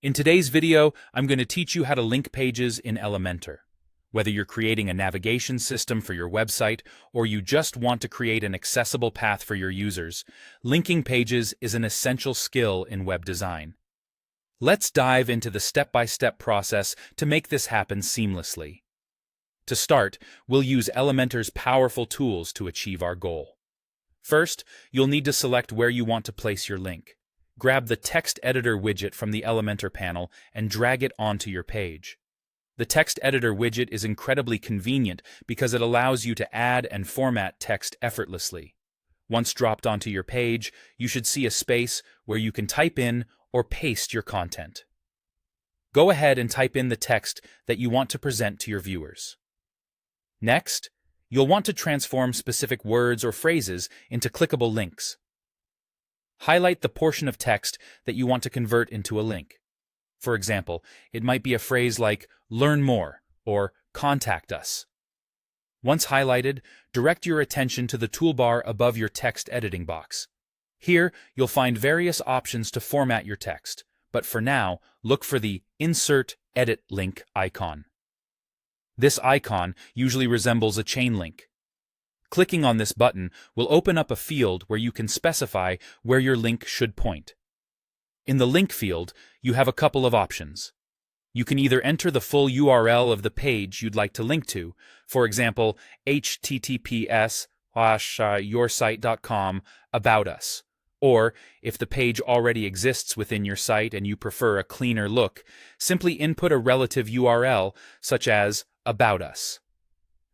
In today's video, I'm going to teach you how to link pages in Elementor. Whether you're creating a navigation system for your website or you just want to create an accessible path for your users, linking pages is an essential skill in web design. Let's dive into the step-by-step process to make this happen seamlessly. To start, we'll use Elementor's powerful tools to achieve our goal. First, you'll need to select where you want to place your link. Grab the Text Editor widget from the Elementor panel and drag it onto your page. The Text Editor widget is incredibly convenient because it allows you to add and format text effortlessly. Once dropped onto your page, you should see a space where you can type in or paste your content. Go ahead and type in the text that you want to present to your viewers. Next, you'll want to transform specific words or phrases into clickable links. Highlight the portion of text that you want to convert into a link. For example, it might be a phrase like "learn more" or "contact us." Once highlighted, direct your attention to the toolbar above your text editing box. Here, you'll find various options to format your text, but for now, look for the Insert Edit Link icon. This icon usually resembles a chain link. Clicking on this button will open up a field where you can specify where your link should point. In the link field, you have a couple of options. You can either enter the full URL of the page you'd like to link to, for example, https://yoursite.com about us. Or, if the page already exists within your site and you prefer a cleaner look, simply input a relative URL, such as about us.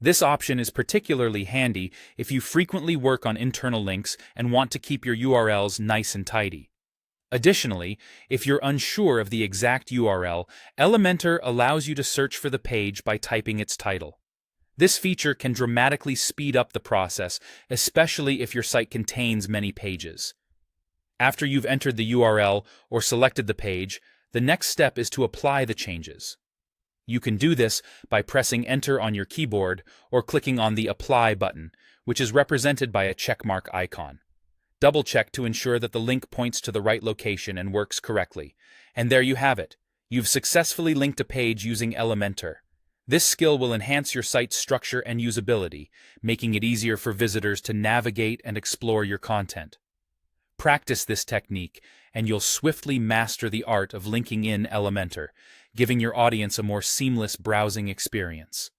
This option is particularly handy if you frequently work on internal links and want to keep your URLs nice and tidy. Additionally, if you're unsure of the exact URL, Elementor allows you to search for the page by typing its title. This feature can dramatically speed up the process, especially if your site contains many pages. After you've entered the URL or selected the page, the next step is to apply the changes. You can do this by pressing Enter on your keyboard or clicking on the Apply button, which is represented by a checkmark icon. Double-check to ensure that the link points to the right location and works correctly. And there you have it. You've successfully linked a page using Elementor. This skill will enhance your site's structure and usability, making it easier for visitors to navigate and explore your content. Practice this technique, and you'll swiftly master the art of linking in Elementor, giving your audience a more seamless browsing experience.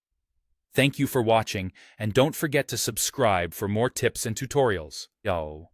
Thank you for watching, and don't forget to subscribe for more tips and tutorials. Yo.